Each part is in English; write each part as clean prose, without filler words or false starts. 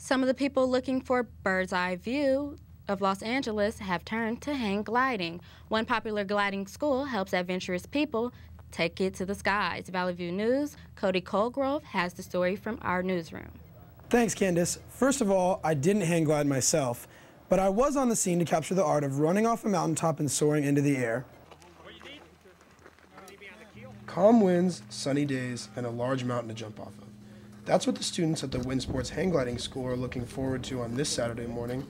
Some of the people looking for bird's eye view of Los Angeles have turned to hang gliding. One popular gliding school helps adventurous people take it to the skies. Valley View News' Cody Colgrove has the story from our newsroom. Thanks, Candace. First of all, I didn't hang glide myself, but I was on the scene to capture the art of running off a mountaintop and soaring into the air. Calm winds, sunny days, and a large mountain to jump off of. That's what the students at the Wind Sports Hang Gliding School are looking forward to on this Saturday morning.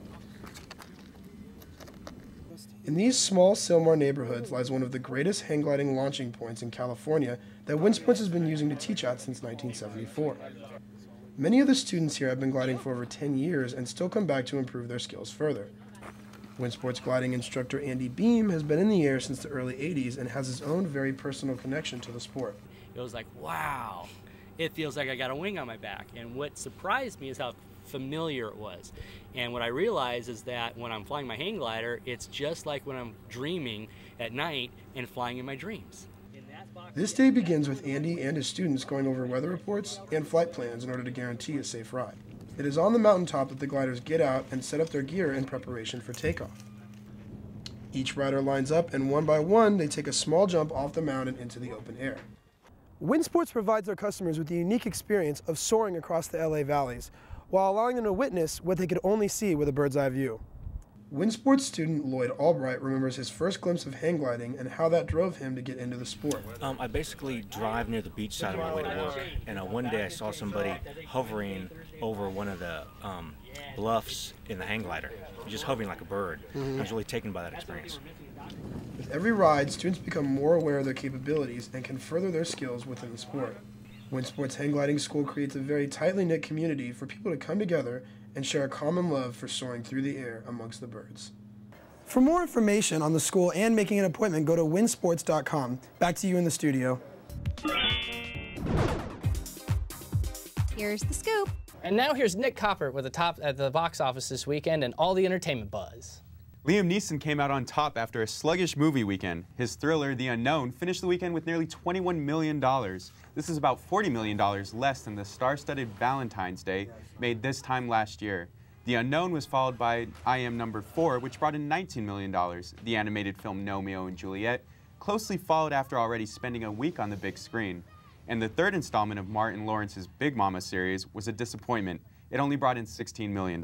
In these small Sylmar neighborhoods lies one of the greatest hang gliding launching points in California that Wind Sports has been using to teach at since 1974. Many of the students here have been gliding for over 10 years and still come back to improve their skills further. Wind Sports gliding instructor Andy Beam has been in the air since the early 80s and has his own very personal connection to the sport. It was like, wow, it feels like I got a wing on my back. And what surprised me is how familiar it was. And what I realized is that when I'm flying my hang glider, it's just like when I'm dreaming at night and flying in my dreams. This day begins with Andy and his students going over weather reports and flight plans in order to guarantee a safe ride. It is on the mountaintop that the gliders get out and set up their gear in preparation for takeoff. Each rider lines up, and one by one, they take a small jump off the mountain into the open air. Wind Sports provides their customers with the unique experience of soaring across the LA valleys, while allowing them to witness what they could only see with a bird's eye view. Wind Sports student Lloyd Albright remembers his first glimpse of hang gliding and how that drove him to get into the sport. I basically drive near the beach side on my way to work, and one day I saw somebody hovering over one of the bluffs in the hang glider, just hovering like a bird. I was really taken by that experience. With every ride, students become more aware of their capabilities and can further their skills within the sport. Wind Sports Hang Gliding School creates a very tightly knit community for people to come together and share a common love for soaring through the air amongst the birds. For more information on the school and making an appointment, go to windsports.com. Back to you in the studio. Here's the scoop. And now here's Nick Copper with the top at the box office this weekend and all the entertainment buzz. Liam Neeson came out on top after a sluggish movie weekend. His thriller, The Unknown, finished the weekend with nearly $21 million. This is about $40 million less than the star-studded Valentine's Day made this time last year. The Unknown was followed by I Am Number 4, which brought in $19 million. The animated film Romeo and Juliet closely followed after already spending a week on the big screen. And the third installment of Martin Lawrence's Big Mama series was a disappointment. It only brought in $16 million.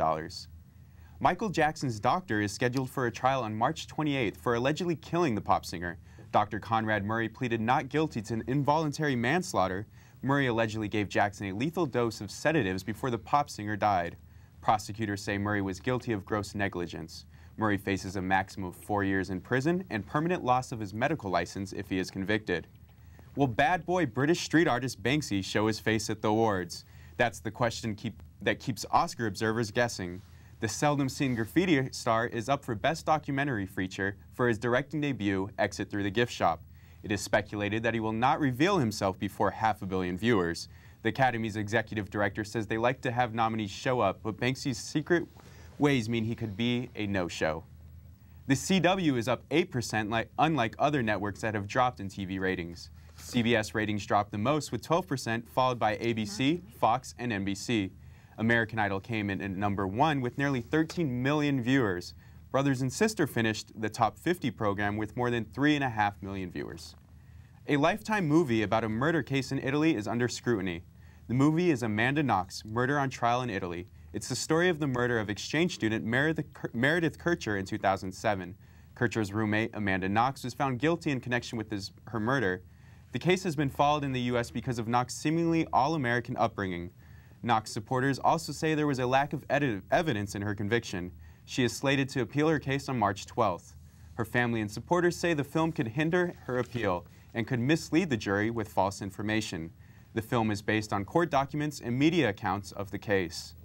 Michael Jackson's doctor is scheduled for a trial on March 28th for allegedly killing the pop singer. Dr. Conrad Murray pleaded not guilty to involuntary manslaughter. Murray allegedly gave Jackson a lethal dose of sedatives before the pop singer died. Prosecutors say Murray was guilty of gross negligence. Murray faces a maximum of 4 years in prison and permanent loss of his medical license if he is convicted. Will bad boy British street artist Banksy show his face at the awards? That's the question that keeps Oscar observers guessing. The seldom-seen graffiti star is up for Best Documentary Feature for his directing debut, Exit Through the Gift Shop. It is speculated that he will not reveal himself before 500 million viewers. The Academy's executive director says they like to have nominees show up, but Banksy's secret ways mean he could be a no-show. The CW is up 8%, unlike other networks that have dropped in TV ratings. CBS ratings dropped the most with 12%, followed by ABC, Fox, and NBC. American Idol came in at number 1 with nearly 13 million viewers. Brothers and Sister finished the top 50 program with more than 3.5 million viewers. A Lifetime movie about a murder case in Italy is under scrutiny. The movie is Amanda Knox, Murder on Trial in Italy. It's the story of the murder of exchange student Meredith Kircher in 2007. Kircher's roommate, Amanda Knox, was found guilty in connection with her murder. The case has been followed in the U.S. because of Knox's seemingly all-American upbringing. Knox supporters also say there was a lack of evidence in her conviction. She is slated to appeal her case on March 12th. Her family and supporters say the film could hinder her appeal and could mislead the jury with false information. The film is based on court documents and media accounts of the case.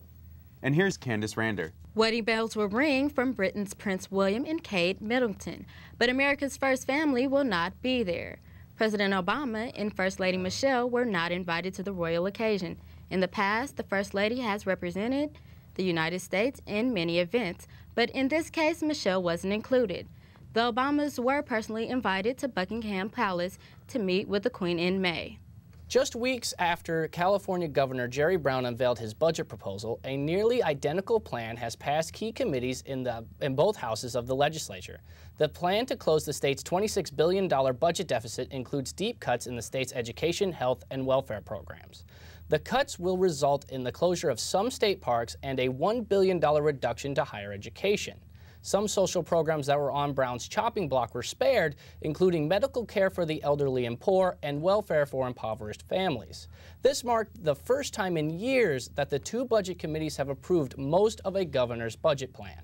And here's Candace Rander. Wedding bells will ring from Britain's Prince William and Kate Middleton, but America's first family will not be there. President Obama and First Lady Michelle were not invited to the royal occasion. In the past, the First Lady has represented the United States in many events, but in this case, Michelle wasn't included. The Obamas were personally invited to Buckingham Palace to meet with the Queen in May. Just weeks after California Governor Jerry Brown unveiled his budget proposal, a nearly identical plan has passed key committees in both houses of the legislature. The plan to close the state's $26 billion budget deficit includes deep cuts in the state's education, health, and welfare programs. The cuts will result in the closure of some state parks and a $1 billion reduction to higher education. Some social programs that were on Brown's chopping block were spared, including medical care for the elderly and poor and welfare for impoverished families. This marked the first time in years that the two budget committees have approved most of a governor's budget plan.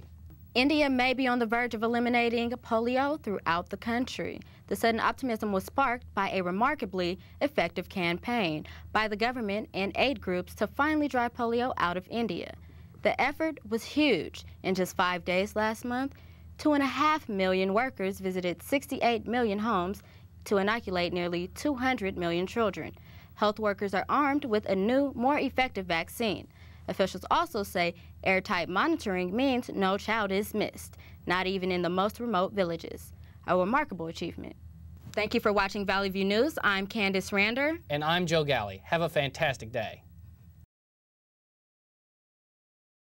India may be on the verge of eliminating polio throughout the country. The sudden optimism was sparked by a remarkably effective campaign by the government and aid groups to finally drive polio out of India. The effort was huge. In just 5 days last month, 2.5 million workers visited 68 million homes to inoculate nearly 200 million children. Health workers are armed with a new, more effective vaccine. Officials also say airtight monitoring means no child is missed, not even in the most remote villages. A remarkable achievement. Thank you for watching Valley View News. I'm Candace Rander. And I'm Joe Galley. Have a fantastic day.